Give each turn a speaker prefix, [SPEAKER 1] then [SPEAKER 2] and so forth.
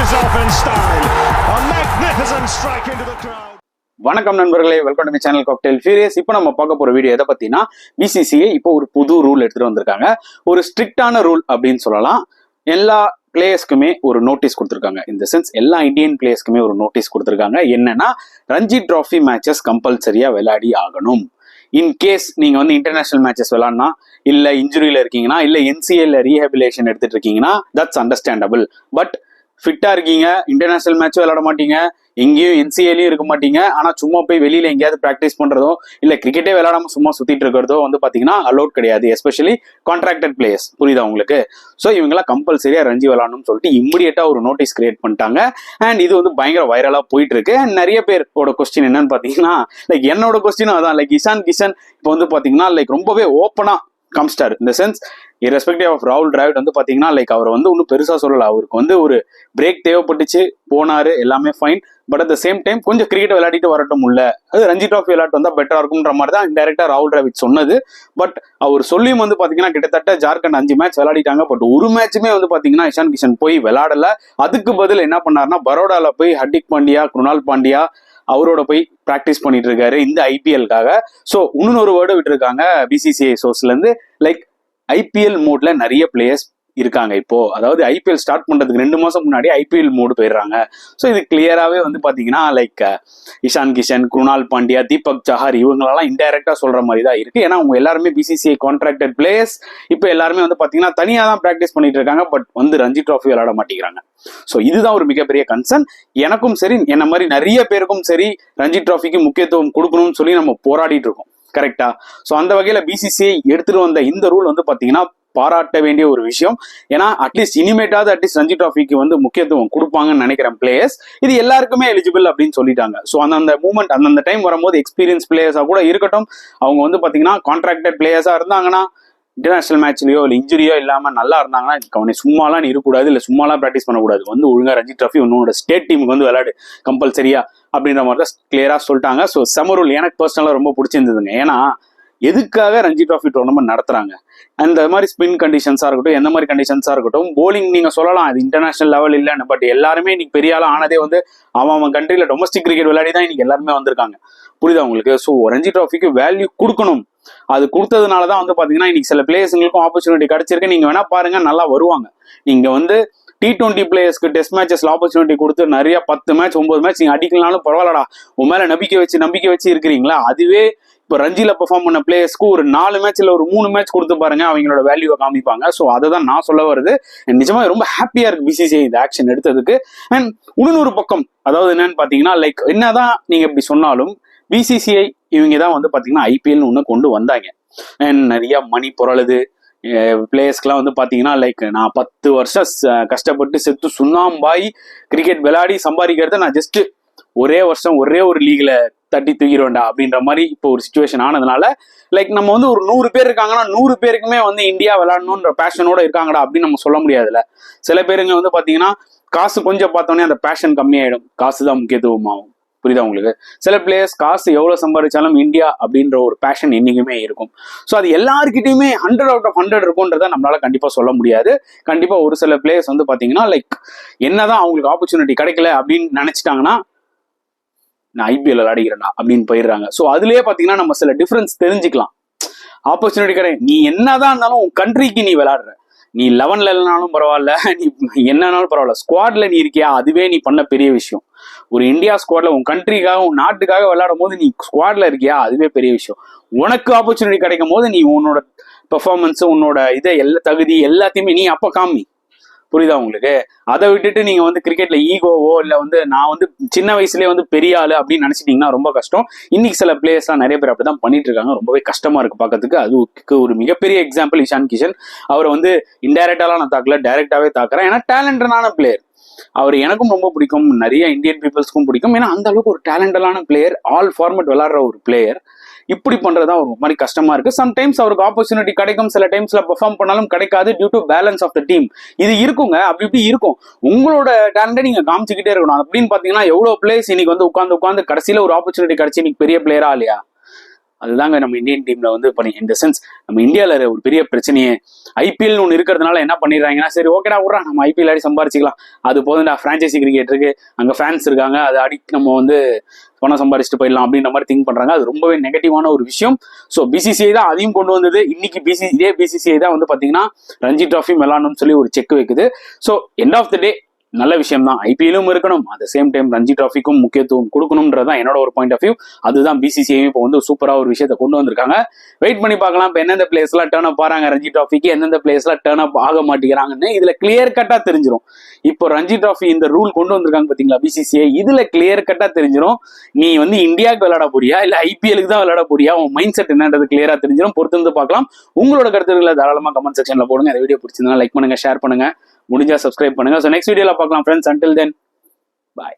[SPEAKER 1] finishes off in style. A magnificent strike into the crowd.
[SPEAKER 2] வணக்கம் நண்பர்களே, welcome to my channel cocktail furious. இப்போ நம்ம பார்க்க போற வீடியோ எதை பத்தினா, பிசிசிஐ இப்போ ஒரு புது ரூல் எடுத்துட்டு வந்திருக்காங்க. ஒரு ஸ்ட்ரிக்டான ரூல் அப்படின்னு சொல்லலாம். எல்லா பிளேயர்ஸ்க்குமே ஒரு நோட்டீஸ் கொடுத்துருக்காங்க. இந்த சென்ஸ் எல்லா இந்தியன் பிளேயர்ஸ்க்குமே ஒரு நோட்டீஸ் கொடுத்துருக்காங்க. என்னன்னா, ரஞ்சி டிராஃபி மேட்சஸ் கம்பல்சரியா விளையாடி ஆகணும். இன்கேஸ் நீங்க வந்து இன்டர்நேஷனல் மேட்சஸ் விளையாடினா, இல்ல இன்ஜுரியில இருக்கீங்கன்னா, இல்ல என்சிஏல ரீஹபிலேஷன் எடுத்துட்டு இருக்கீங்கன்னா, தட்ஸ் அண்டர்ஸ்டாண்டபிள். பட் ஃபிட்டா இருக்கீங்க, இன்டர்நேஷனல் மேட்சும் விளையாட மாட்டீங்க, எங்கேயும் என்சிஏலையும் இருக்க மாட்டீங்க, ஆனா சும்மா போய் வெளியில எங்கேயாவது பிராக்டிஸ் பண்றதோ இல்ல கிரிக்கெட்டே விளையாடாம சும்மா சுத்திட்டு இருக்கிறதோ வந்து பாத்தீங்கன்னா அலோட் கிடையாது. Especially contracted players. புரியுதா உங்களுக்கு? ஸோ இவங்கெல்லாம் கம்பல்சரியா ரஞ்சி விளையாடணும்னு சொல்லிட்டு இம்மிடியட்டா ஒரு நோட்டீஸ் கிரியேட் பண்ணிட்டாங்க. அண்ட் இது வந்து பயங்கர வைரலா போயிட்டு இருக்கு. அண்ட் நிறைய பேரோட கொஸ்டின் என்னன்னு பாத்தீங்கன்னா, லைக் என்னோட கொஸ்டினும் அதான். லைக் இஷான் கிஷன் இப்போ வந்து பாத்தீங்கன்னா லைக் ரொம்பவே ஓப்பனா கம்ஸ்டார். இந்த சென்ஸ் இரஸ்பெக்டிவ் ஆஃப் ராகுல் டிராவிட் வந்து பாத்தீங்கன்னா லைக் அவர் வந்து ஒன்றும் பெருசா சொல்லல. அவருக்கு வந்து ஒரு பிரேக் தேவைப்பட்டுச்சு, போனாரு, எல்லாமே fine. But at the same time கொஞ்சம் கிரிக்கெட் விளையாடிட்டு வரட்டும், இல்ல அது ரஞ்சி டிராஃபி விளையாட்டு வந்தா பெட்டரா இருக்கும்ன்ற மாதிரி தான் இன்டைரக்டா ராகுல் டிராவிட் சொன்னது. பட் அவர் சொல்லியும் வந்து பாத்தீங்கன்னா கிட்டத்தட்ட ஜார்க்கண்ட் 5 மேட்ச் விளையாடிட்டாங்க. பட் ஒரு மேட்சுமே வந்து பாத்தீங்கன்னா இஷான் கிஷன் போய் விளையாடல. அதுக்கு பதில் என்ன பண்ணாருன்னா, பரோடால போய் ஹர்திக் பாண்டியா, குருணால் பாண்டியா அவரோட போய் பிராக்டிஸ் பண்ணிட்டு இருக்காரு இந்த ஐபிஎல்காக. ஸோ இன்னொரு வேர்டு விட்டுருக்காங்க பிசிசிஐ சோர்ஸ்ல இருந்து. லைக் ஐபிஎல் மோட்ல நிறைய பிளேயர்ஸ் இருக்காங்க இப்போ. அதாவது ஐபிஎல் ஸ்டார்ட் பண்றதுக்கு 2 மாசம் முன்னாடி ஐபிஎல் மோடு போயிடுறாங்க. ஸோ இது கிளியராகவே வந்து பாத்தீங்கன்னா லைக் இஷான் கிஷன், குருணால் பாண்டியா, தீபக் சஹார் இவங்களெல்லாம் இன்டைரக்டா சொல்ற மாதிரி தான் இருக்கு. ஏன்னா அவங்க எல்லாருமே பிசிசிஐ கான்ட்ராக்டட் பிளேயர்ஸ். இப்போ எல்லாருமே வந்து பாத்தீங்கன்னா தனியா தான் பிராக்டிஸ் பண்ணிட்டு இருக்காங்க. பட் வந்து ரஞ்சி டிராஃபி விளையாட மாட்டேங்கிறாங்க. ஸோ இதுதான் ஒரு மிகப்பெரிய கன்சர்ன். எனக்கும் சரி, என்ன மாதிரி நிறைய பேருக்கும் சரி, ரஞ்சி டிராஃபிக்கு முக்கியத்துவம் கொடுக்கணும்னு சொல்லி நம்ம போராடிட்டு இருக்கோம். கரெக்டா? ஸோ அந்த வகையில பிசிசிஐ எடுத்துட்டு வந்த இந்த ரூல் வந்து பாத்தீங்கன்னா பாராட்ட வேண்டிய ஒரு விஷயம். ஏன்னா அட்லீஸ்ட் இனிமேட்டாவது அட்லீஸ்ட் ரஞ்சி டிராஃபிக்கு வந்து முக்கியத்துவம் கொடுப்பாங்கன்னு நினைக்கிறேன் பிளேயர்ஸ். இது எல்லாருக்குமே எலிஜிபிள் அப்படின்னு சொல்லிட்டாங்க. ஸோ அந்த மூமெண்ட் அந்தந்த டைம் வரும்போது எக்ஸ்பீரியன்ஸ் பிளேயர்ஸா கூட இருக்கட்டும், அவங்க வந்து பாத்தீங்கன்னா கான்ட்ராக்டட் பிளேயர்ஸா இருந்தாங்கன்னா, இன்டர்நேஷனல் மேட்ச்லயோ இல்லை இன்ஜுரியோ இல்லாம நல்லா இருந்தாங்கன்னா, அவனை சும்மாலாம் நீ இருக்கக்கூடாது, இல்லை சும்மாலாம் ப்ராக்டிஸ் பண்ணக்கூடாது, வந்து ஒழுங்கா ரஞ்சி டிராஃபி உன்னோட ஸ்டேட் டீமுக்கு வந்து விளையாடு கம்பல்சரியா அப்படின்ற மாதிரி தான் கிளியரா சொல்லிட்டாங்க. ஸோ செமரூல் எனக்கு பர்சனலா ரொம்ப பிடிச்சிருந்ததுங்க. ஏன்னா எதுக்காக ரஞ்சி டிராஃபி டோர்னமெண்ட் நடத்துறாங்க? அந்த மாதிரி ஸ்பின் கண்டிஷன்ஸா இருக்கட்டும், எந்த மாதிரி கண்டிஷன்ஸா இருக்கட்டும், போலிங் நீங்க சொல்லலாம் அது இன்டர்நேஷனல் லெவல் இல்லைன்னு. பட் எல்லாருமே இன்னைக்கு பெரிய ஆளா ஆனதே வந்து அவன் கண்ட்ரில டொமஸ்டிக் கிரிக்கெட் விளையாடி தான் இன்னைக்கு எல்லாருமே வந்திருக்காங்க. புரியுதா உங்களுக்கு? ஸோ ரஞ்சி டிராஃபிக்கு வேல்யூ கொடுக்கணும். அது கொடுத்ததுனாலதான் வந்து பாத்தீங்கன்னா இன்னைக்கு சில பிளேயர்ஸுங்களுக்கும் ஆப்பர்ச்சுனிட்டி கிடைச்சிருக்கு. நீங்க வேணா பாருங்க, நல்லா வருவாங்க. நீங்க வந்து T20 பிளேயர்ஸ்க்கு டெஸ்ட் மேட்சஸ்ல ஆப்பர்ச்சுனிட்டி கொடுத்து நிறைய 10 மேட்ச் 9 மேட்ச் நீங்க அடிக்கலனாலும் பரவாயில்லடா, உன் மேல நம்பிக்கை வச்சு இருக்கிறீங்களா? அதுவே இப்போ ரஞ்சில பெர்ஃபார்ம் பண்ண பிளேயர்ஸ்க்கு ஒரு 4 மேட்ச்ல ஒரு 3 மேட்ச் கொடுத்து பாருங்க, அவங்களோட வேல்யூவை காமிப்பாங்க. ஸோ அதை தான் நான் சொல்ல வருது. நிஜமா ரொம்ப ஹாப்பியா இருக்கு பிசிசிஐ இந்த ஆக்ஷன் எடுத்ததுக்கு. அண்ட் இன்னொரு பக்கம் அதாவது என்னன்னு பாத்தீங்கன்னா, லைக் என்னதான் நீங்க இப்படி சொன்னாலும் பிசிசிஐ இவங்க தான் வந்து பாத்தீங்கன்னா ஐபிஎல்னு ஒண்ணு கொண்டு வந்தாங்க. அண்ட் நிறைய மணி பொருளுது பிளேயர்ஸ்க்குலாம் வந்து பாத்தீங்கன்னா லைக் நான் 10 வருஷம் கஷ்டப்பட்டு செத்து சுண்ணாம்பாய் கிரிக்கெட் விளையாடி சம்பாதிக்கிறத நான் ஜஸ்ட் ஒரே வருஷம் ஒரே ஒரு லீக்ல தட்டி தூக்கிடுவேண்டா அப்படின்ற மாதிரி இப்போ ஒரு சிச்சுவேஷன் ஆனதுனால, லைக் நம்ம வந்து ஒரு 100 பேர் இருக்காங்கன்னா 100 பேருக்குமே வந்து இந்தியா விளையாடணுன்ற பேஷனோட இருக்காங்கடா அப்படின்னு நம்ம சொல்ல முடியாதுல்ல. சில பேருங்க வந்து பாத்தீங்கன்னா காசு கொஞ்சம் பார்த்தோன்னே அந்த பேஷன் கம்மியாயிடும், காசு தான் முக்கியத்துவமாகும். புரியுதா உங்களுக்கு? சில பிளேயர்ஸ் காசு எவ்வளவு சம்பாதிச்சாலும் இந்தியா அப்படின்ற ஒரு பேஷன் என்னைக்குமே இருக்கும். ஸோ அது எல்லாருக்கிட்டையுமே 100 out of 100 இருக்கும்ன்றத நம்மளால கண்டிப்பா சொல்ல முடியாது. கண்டிப்பா ஒரு சில பிளேயர்ஸ் வந்து பாத்தீங்கன்னா லைக் என்னதான் அவங்களுக்கு ஆப்பர்ச்சுனிட்டி கிடைக்கல அப்படின்னு நினைச்சிட்டாங்கன்னா, நான் ஐபிஎல் விளையாடிக்கிறேன்னா அப்படின்னு போயிடுறாங்க. ஸோ அதுலயே பாத்தீங்கன்னா நம்ம சில டிஃபரன்ஸ் தெரிஞ்சுக்கலாம். ஆப்பர்ச்சுனிட்டி கிடையாது, நீ என்னதான் இருந்தாலும் உன் கண்ட்ரிக்கு நீ விளையாடுற, நீ 11ல இல்லைனாலும் பரவாயில்ல, நீ என்னன்னாலும் பரவாயில்ல, ஸ்குவாட்ல நீ இருக்கியா, அதுவே நீ பண்ண பெரிய விஷயம். ஒரு இந்தியா ஸ்குவாட்ல உன் கண்ட்ரிக்காக உன் நாட்டுக்காக விளையாடும் போது நீ ஸ்குவாட்ல இருக்கியா, அதுவே பெரிய விஷயம். உனக்கு ஆப்பர்ச்சுனிட்டி கிடைக்கும் போது நீ உன்னோட பெர்ஃபார்மன்ஸ், உன்னோட இதை எல்லா தகுதி எல்லாத்தையுமே நீ அப்ப காமி. புரியுதா உங்களுக்கு? அதை விட்டுட்டு நீங்க வந்து கிரிக்கெட்ல ஈகோவோ இல்ல வந்து நான் வந்து சின்ன வயசுலயே வந்து பெரிய ஆளு அப்படின்னு நினைச்சிட்டீங்கன்னா ரொம்ப கஷ்டம். இன்னைக்கு சில பிளேயர்ஸ் எல்லாம் நிறைய பேர் அப்படிதான் பண்ணிட்டு இருக்காங்க. ரொம்பவே கஷ்டமா இருக்கு பாக்கிறதுக்கு. அதுக்கு ஒரு மிகப்பெரிய எக்ஸாம்பிள் இஷான் கிஷன். அவரை வந்து இன்டைரக்டாலாம் நான் தாக்கல, டைரக்டாவே தாக்குறேன். ஏன்னா டேலண்டடான பிளேயர். அவர் எனக்கும் ரொம்ப பிடிக்கும், நிறைய இந்தியன் பீப்புள்ஸ்க்கும் பிடிக்கும். ஏன்னா அந்த அளவுக்கு ஒரு டேலண்டடான பிளேயர், ஆல் ஃபார்மேட் விளையாடுற ஒரு பிளேயர். இப்படி பண்றதுதான் ஒரு மாதிரி கஷ்டமா இருக்கு. சம்டைம்ஸ் அவருக்கு ஆப்பர்ச்சுனிட்டி கிடைக்கும், சில டைம்ஸ்ல பெர்ஃபார்ம் பண்ணாலும் கிடைக்காது due to balance of the team. இது இருக்குங்க, அப்படி இப்படி இருக்கும். உங்களோட டேலண்டை நீங்க காமிச்சுக்கிட்டே இருக்கணும். அப்படின்னு பாத்தீங்கன்னா எவ்வளவு பிளேயர்ஸ் இன்னைக்கு வந்து உட்காந்து கடைசியில ஒரு ஆப்பர்ச்சுனிட்டி கிடைச்சி இன்னைக்கு பெரிய பிளேயரா இல்லையா? அதுதாங்க நம்ம இந்தியன் டீம்ல வந்து பண்ணி இந்த சென்ஸ் நம்ம இந்தியாவில் ஒரு பெரிய பிரச்சனையே ஐபிஎல்னு ஒன்று இருக்கிறதுனால என்ன பண்ணிடுறாங்கன்னா, சரி ஓகேடா விட்றா நம்ம ஐபிஎல் ஆடி சம்பாரிச்சிக்கலாம், அது போதும்டா ஃப்ரான்ச்சைசி கிரிக்கெட் இருக்கு, அங்கே ஃபேன்ஸ் இருக்காங்க, அதை அடி நம்ம வந்து பணம் சம்பாரிச்சுட்டு போயிடலாம் அப்படின்ற மாதிரி திங்க் பண்றாங்க. அது ரொம்பவே நெகட்டிவான ஒரு விஷயம். ஸோ பிசிசிஐ தான் அதையும் கொண்டு வந்தது. இன்னைக்கு இதே பிசிசிஐ தான் வந்து பாத்தீங்கன்னா ரஞ்சி டிராஃபி விளாடணும்னு சொல்லி ஒரு செக் வைக்குது. ஸோ எண்ட் ஆஃப் த டே நல்ல விஷயம் தான், ஐபிஎல்லும் இருக்கணும், அட் சேம் டைம் ரஞ்சி டிராஃபிக்கும் முக்கியத்துவம் கொடுக்கணும்ன்றதான் என்னோட ஒரு பாயிண்ட் ஆஃப் வியூ. அதுதான் பிசிசிஐயும் இப்போ வந்து சூப்பரா ஒரு விஷயத்தை கொண்டு வந்திருக்காங்க. வெயிட் பண்ணி பார்க்கலாம் இப்போ எந்தெந்த பிளேயர்ஸ் எல்லாம் டர்ன் அப் ஆறாங்க ரஞ்சி டிராஃபிக்கு, எந்தெந்த பிளேயர்ஸ் எல்லாம் டர்ன் அப் ஆக மாட்டேங்கிறாங்கன்னு இதுல கிளியர் கட்டா தெரிஞ்சிடும். இப்போ ரஞ்சி டிராஃபி இந்த ரூல் கொண்டு வந்திருக்காங்க பாத்தீங்களா பிசிசிஐ, இதுல கிளியர் கட்டா தெரிஞ்சிடும் நீ வந்து இந்தியாவுக்கு விளையாட போறியா இல்ல ஐபிஎலுக்கு தான் விளையாட போறியா, உன் மைண்ட் செட் என்னன்றது கிளியரா தெரிஞ்சிடும். பொறுத்து வந்து பார்க்கலாம். உங்களோட கருத்துக்களை தாராளமா கமெண்ட் செக்ஷன்ல போடுங்க. இந்த வீடியோ பிடிச்சிருந்தா லைக் பண்ணுங்க, ஷேர் பண்ணுங்க, முடிஞ்சா சப்ஸ்கிரைப் பண்ணுங்க. ஸோ நெக்ஸ்ட் வீடியோல பார்க்கலாம் ஃப்ரெண்ட்ஸ். அன்டில் தென் பாய்.